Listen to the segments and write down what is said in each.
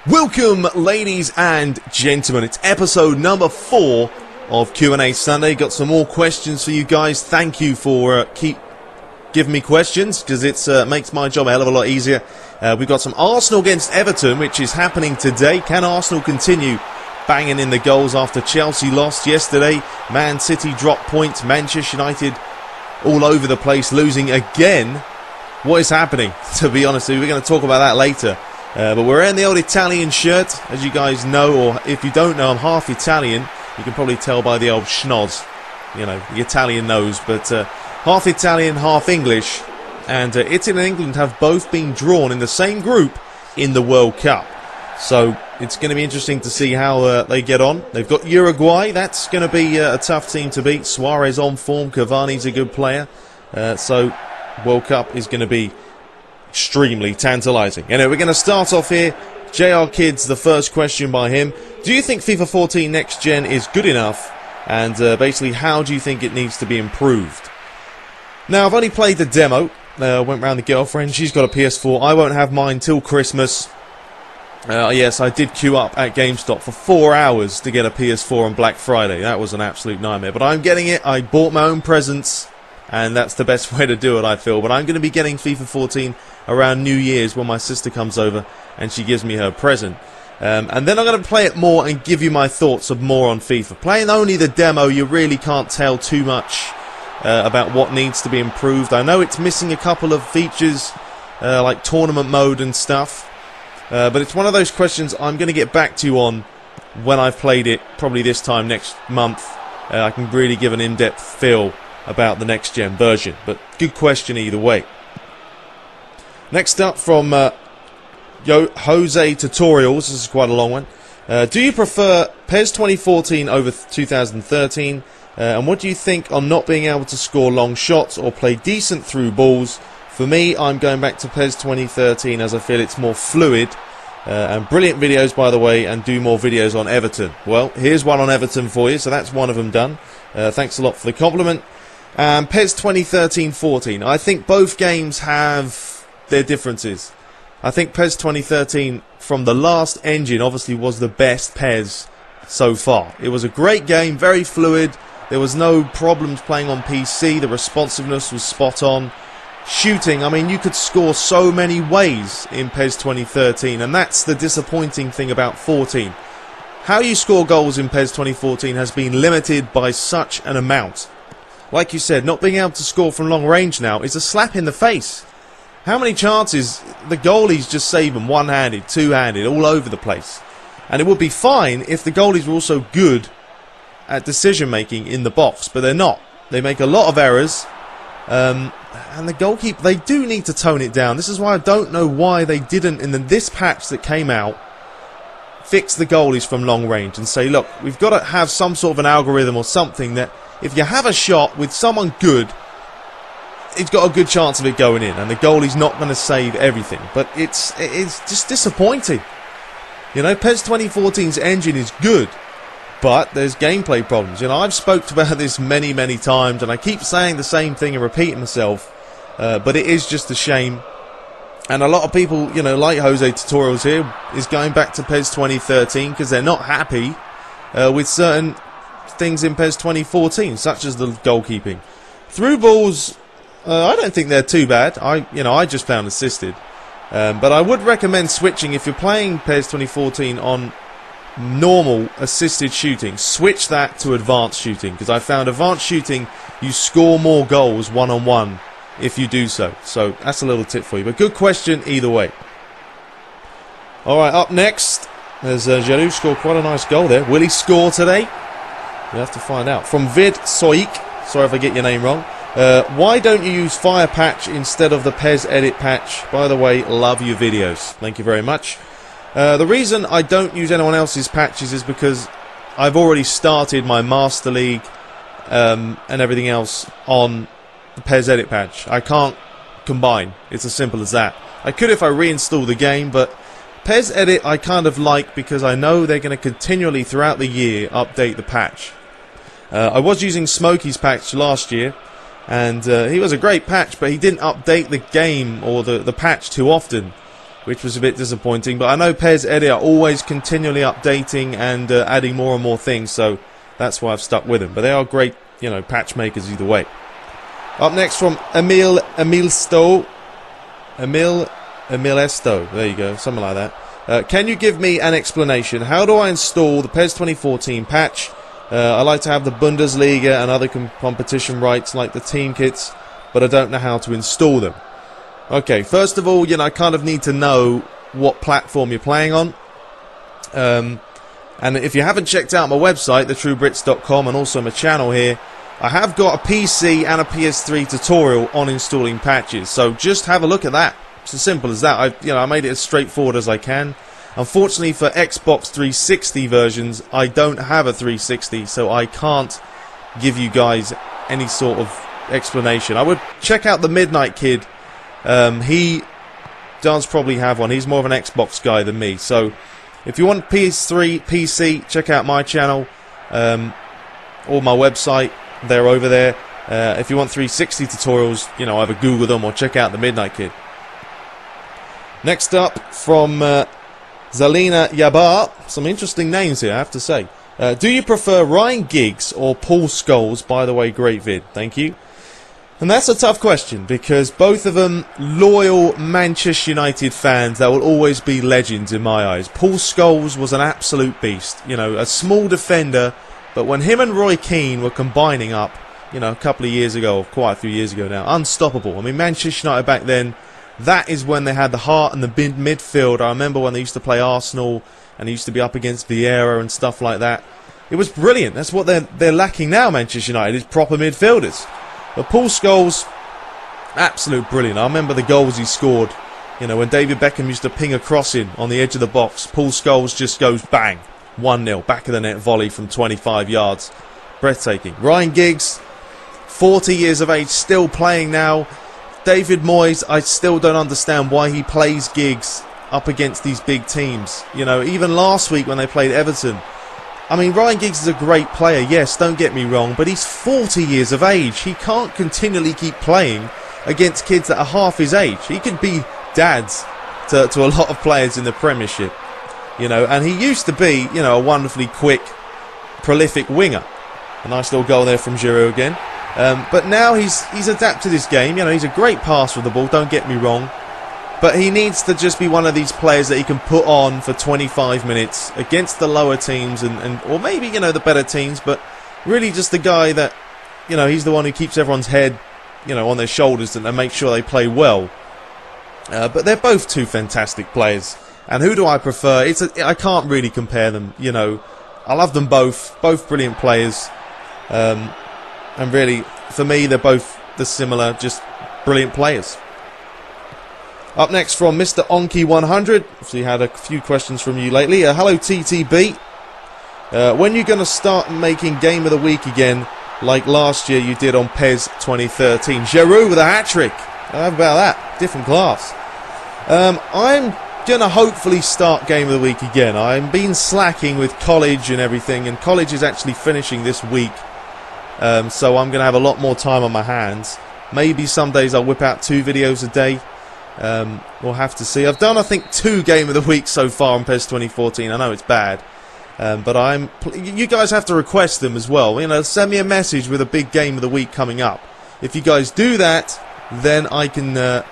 Welcome, ladies and gentlemen. It's episode number 4 of Q&A Sunday. Got some more questions for you guys. Thank you for keep giving me questions, because it makes my job a hell of a lot easier. We've got some Arsenal against Everton, which is happening today. Can Arsenal continue banging in the goals after Chelsea lost yesterday? Man City dropped points. Manchester United all over the place, losing again. What is happening? To be honest with you, we're going to talk about that later. But we're in the old Italian shirt, as you guys know, or if you don't know, I'm half Italian. You can probably tell by the old schnoz, you know, the Italian nose, but half Italian, half English. And Italy and England have both been drawn in the same group in the World Cup. So it's going to be interesting to see how they get on. They've got Uruguay. That's going to be a tough team to beat. Suarez on form. Cavani's a good player. So World Cup is going to be extremely tantalising. Anyway, we're going to start off here. JR Kids, the first question by him. Do you think FIFA 14 Next Gen is good enough? And basically, how do you think it needs to be improved? Now, I've only played the demo. Went round the girlfriend. She's got a PS4. I won't have mine till Christmas. Yes, I did queue up at GameStop for 4 hours to get a PS4 on Black Friday. That was an absolute nightmare. But I'm getting it. I bought my own presents, and that's the best way to do it, I feel. But I'm going to be getting FIFA 14 around New Year's when my sister comes over and she gives me her present. And then I'm going to play it more and give you my thoughts of more on FIFA. Playing only the demo, you really can't tell too much about what needs to be improved. I know it's missing a couple of features like tournament mode and stuff. But it's one of those questions I'm going to get back to you on when I've played it, probably this time next month. I can really give an in-depth feel about the next-gen version. But good question either way. Next up from Jose Tutorials. This is quite a long one. Do you prefer PES 2014 over 2013? And what do you think on not being able to score long shots or play decent through balls? For me, I'm going back to PES 2013 as I feel it's more fluid. And brilliant videos, by the way, and do more videos on Everton. Well, here's one on Everton for you, so that's one of them done. Thanks a lot for the compliment. PES 2013-14. I think both games have their differences. I think PES 2013 from the last engine obviously was the best PES so far. It was a great game, very fluid. There was no problems playing on PC. The responsiveness was spot on. Shooting, I mean, you could score so many ways in PES 2013, and that's the disappointing thing about 14. How you score goals in PES 2014 has been limited by such an amount. Like you said, not being able to score from long range now is a slap in the face. How many chances the goalies just save them one-handed, two-handed, all over the place. And it would be fine if the goalies were also good at decision-making in the box, but they're not. They make a lot of errors. And the goalkeeper, they do need to tone it down. This is why I don't know why they didn't, in this patch that came out, fix the goalies from long range and say, look, we've got to have some sort of an algorithm or something that if you have a shot with someone good, it's got a good chance of it going in, and the goalie's not going to save everything. But it's just disappointing. You know, PES 2014's engine is good, but there's gameplay problems. You know, I've spoke about this many, many times, and I keep saying the same thing and repeating myself. But it is just a shame. And a lot of people, you know, like Jose Tutorials here, is going back to PES 2013 because they're not happy with certain things in PES 2014, such as the goalkeeping. Through balls, I don't think they're too bad. I just found assisted. But I would recommend switching if you're playing PES 2014 on normal assisted shooting. Switch that to advanced shooting, because I found advanced shooting, you score more goals one-on-one if you do so. So that's a little tip for you. But good question either way. Alright, up next, there's Giroud scored quite a nice goal there. Will he score today? We'll have to find out. From Vid Soik, sorry if I get your name wrong. Why don't you use Fire Patch instead of the PES Edit Patch? By the way, love your videos. Thank you very much. The reason I don't use anyone else's patches is because I've already started my Master League and everything else on the PES Edit Patch. I can't combine. It's as simple as that. I could if I reinstall the game, but PES Edit I kind of like because I know they're going to continually throughout the year update the patch. I was using Smokey's patch last year, and he was a great patch, but he didn't update the game or the patch too often. which was a bit disappointing. But I know PES Eddie are always continually updating and adding more and more things, so that's why I've stuck with them. But they are great, you know, patch makers either way. Up next from Emil Esto, there you go, something like that. Can you give me an explanation? How do I install the PES 2014 patch? I like to have the Bundesliga and other competition rights like the team kits, but I don't know how to install them. Okay, first of all, you know, I kind of need to know what platform you're playing on. And if you haven't checked out my website, TheTrueBrits.com, and also my channel here, I have got a PC and a PS3 tutorial on installing patches. So just have a look at that. It's as simple as that. I made it as straightforward as I can. Unfortunately for Xbox 360 versions, I don't have a 360, so I can't give you guys any sort of explanation. I would check out the Midnight Kid. He does probably have one. He's more of an Xbox guy than me. So if you want PS3, PC, check out my channel or my website. They're over there. If you want 360 tutorials, you know, either Google them or check out the Midnight Kid. Next up from Zalina Yabar. Some interesting names here, I have to say. Do you prefer Ryan Giggs or Paul Scholes? By the way, great vid. Thank you. And that's a tough question, because both of them loyal Manchester United fans that will always be legends in my eyes. Paul Scholes was an absolute beast. You know, a small defender, but when him and Roy Keane were combining up, you know, a couple of years ago, or quite a few years ago now, unstoppable. I mean, Manchester United back then, that is when they had the heart and the midfield. I remember when they used to play Arsenal and they used to be up against Vieira and stuff like that. It was brilliant. That's what they're lacking now, Manchester United, is proper midfielders. But Paul Scholes, absolute brilliant. I remember the goals he scored. You know, when David Beckham used to ping a cross in on the edge of the box, Paul Scholes just goes bang, 1-0, back of the net volley from 25 yards. Breathtaking. Ryan Giggs, 40 years of age, still playing now. David Moyes, I still don't understand why he plays Giggs up against these big teams. You know, even last week when they played Everton. I mean, Ryan Giggs is a great player, yes, don't get me wrong, but he's 40 years of age. He can't continually keep playing against kids that are half his age. He could be dads to a lot of players in the Premiership. You know, and he used to be, you know, a wonderfully quick, prolific winger. A nice little goal there from Giroud again. But now he's adapted his game. You know, he's a great passer of the ball, don't get me wrong. But he needs to just be one of these players that he can put on for 25 minutes against the lower teams or maybe, you know, the better teams. But really just the guy that, you know, he's the one who keeps everyone's head, you know, on their shoulders and make sure they play well. But they're both two fantastic players. And who do I prefer? I can't really compare them, you know. I love them both brilliant players. And really, for me, they're both similar, just brilliant players. Up next from Mr. Onky100. Obviously had a few questions from you lately. Hello, TTB. When are you going to start making Game of the Week again, like last year you did on PES 2013? Giroud with a hat-trick. How about that? Different class. I'm going to hopefully start Game of the Week again. I've been slacking with college and everything, and college is actually finishing this week. So I'm going to have a lot more time on my hands. Maybe some days I'll whip out 2 videos a day. We'll have to see. I've done, I think, 2 Game of the Week so far on PES 2014. I know it's bad. But you guys have to request them as well. You know, send me a message with a big Game of the Week coming up. If you guys do that, then I can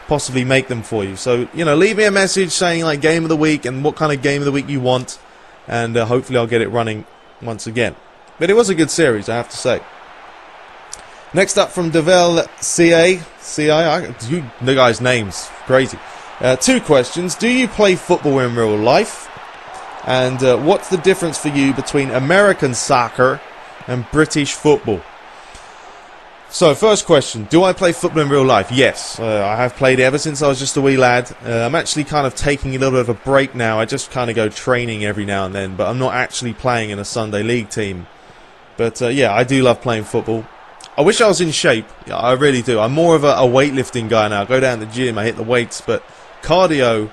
possibly make them for you. So, you know, leave me a message saying, like, Game of the Week and what kind of Game of the Week you want. And hopefully I'll get it running once again. But it was a good series, I have to say. Next up from Devel CA. The guy's name's crazy. 2 questions. Do you play football in real life? And what's the difference for you between American soccer and British football? So, first question. Do I play football in real life? Yes. I have played ever since I was just a wee lad. I'm actually kind of taking a little bit of a break now. I just kind of go training every now and then. But I'm not actually playing in a Sunday league team. But, yeah, I do love playing football. I wish I was in shape. Yeah, I really do. I'm more of a weightlifting guy now. I go down to the gym, I hit the weights. But cardio,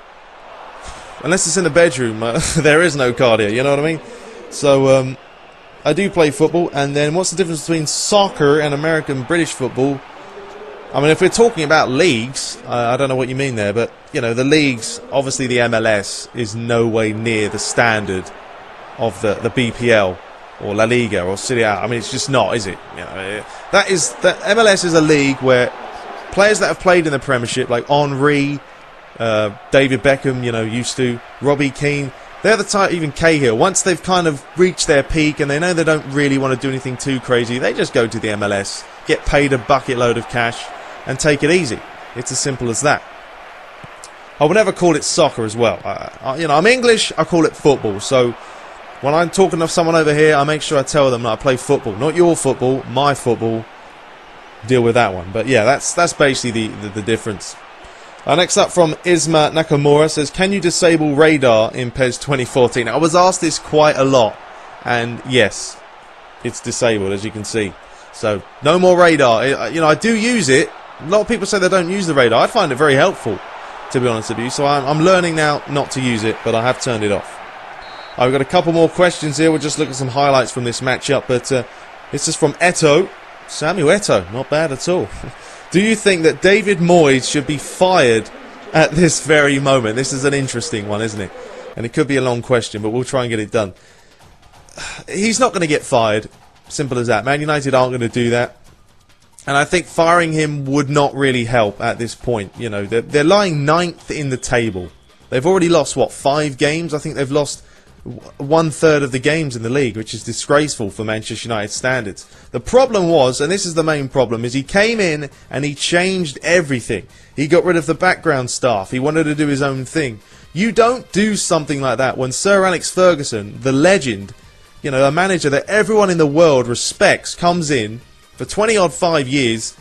unless it's in the bedroom, there is no cardio. You know what I mean? So, I do play football. And then what's the difference between soccer and American British football? I mean, if we're talking about leagues, I don't know what you mean there, but, you know, the leagues, obviously the MLS is no way near the standard of the BPL or La Liga or Serie A. I mean, it's just not, is it? You know, that MLS is a league where players that have played in the Premiership, like Henry, David Beckham, you know, used to, Robbie Keane, they're the type, even Cahill, once they've kind of reached their peak and they know they don't really want to do anything too crazy, they just go to the MLS, get paid a bucket load of cash, and take it easy. It's as simple as that. I would never call it soccer as well. You know, I'm English, I call it football. So when I'm talking to someone over here, I make sure I tell them that I play football. Not your football, my football. Deal with that one. But yeah, that's basically the difference. Next up from Isma Nakamura says, can you disable radar in PES 2014? I was asked this quite a lot. And yes, it's disabled, as you can see. So, no more radar. You know, I do use it. A lot of people say they don't use the radar. I find it very helpful, to be honest with you. So, I'm learning now not to use it, but I have turned it off. I've got a couple more questions here. We'll just look at some highlights from this matchup. But this is from Eto. Samuel Eto. Not bad at all. Do you think that David Moyes should be fired at this very moment? This is an interesting one, isn't it? And it could be a long question, but we'll try and get it done. He's not going to get fired. Simple as that. Man United aren't going to do that. And I think firing him would not really help at this point. You know, they're lying 9th in the table. They've already lost, what, 5 games? I think they've lost 1/3 of the games in the league, which is disgraceful for Manchester United standards. The problem was, and this is the main problem, is he came in and he changed everything. He got rid of the background staff. He wanted to do his own thing. You don't do something like that when Sir Alex Ferguson, the legend, you know, a manager that everyone in the world respects, comes in for 20-odd 5 years,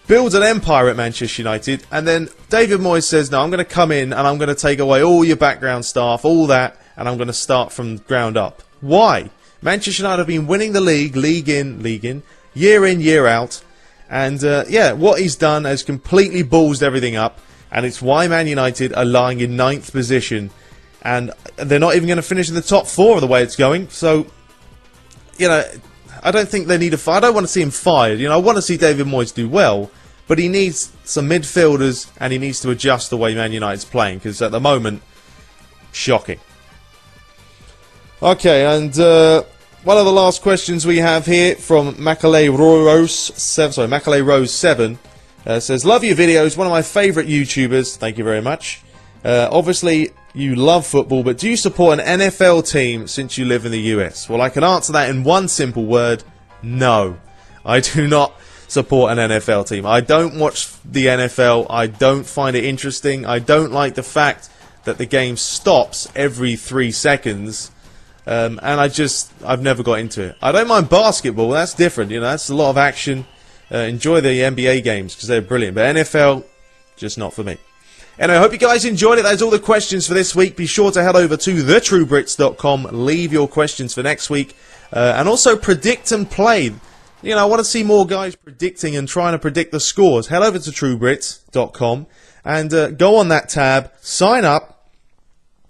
builds an empire at Manchester United, and then David Moyes says, no, I'm going to come in and I'm going to take away all your background staff, all that, and I'm going to start from ground up. Why? Manchester United have been winning the league in, year out, and yeah, what he's done has completely ballsed everything up, and it's why Man United are lying in 9th position. And they're not even going to finish in the top 4 the way it's going. So, you know, I don't think they need I don't want to see him fired. You know, I want to see David Moyes do well. But he needs some midfielders and he needs to adjust the way Man United's playing. Because at the moment, shocking. Okay, and one of the last questions we have here from Macaulay Rose 7 says, love your videos. One of my favourite YouTubers. Thank you very much. Obviously, you love football, but do you support an NFL team since you live in the US? Well, I can answer that in one simple word. No. I do not support an NFL team. I don't watch the NFL. I don't find it interesting. I don't like the fact that the game stops every 3 seconds. And I've never got into it. I don't mind basketball. That's different. You know, that's a lot of action. Enjoy the NBA games because they're brilliant. But NFL, just not for me. Anyway, I hope you guys enjoyed it. That's all the questions for this week. Be sure to head over to TheTrueBrits.com. Leave your questions for next week. And also predict and play. You know, I want to see more guys predicting and trying to predict the scores. Head over to TrueBrits.com and go on that tab, sign up,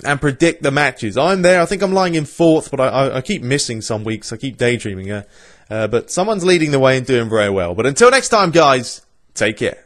and predict the matches. I'm there. I think I'm lying in 4th, but I keep missing some weeks. I keep daydreaming. But someone's leading the way and doing very well. But until next time, guys, take care.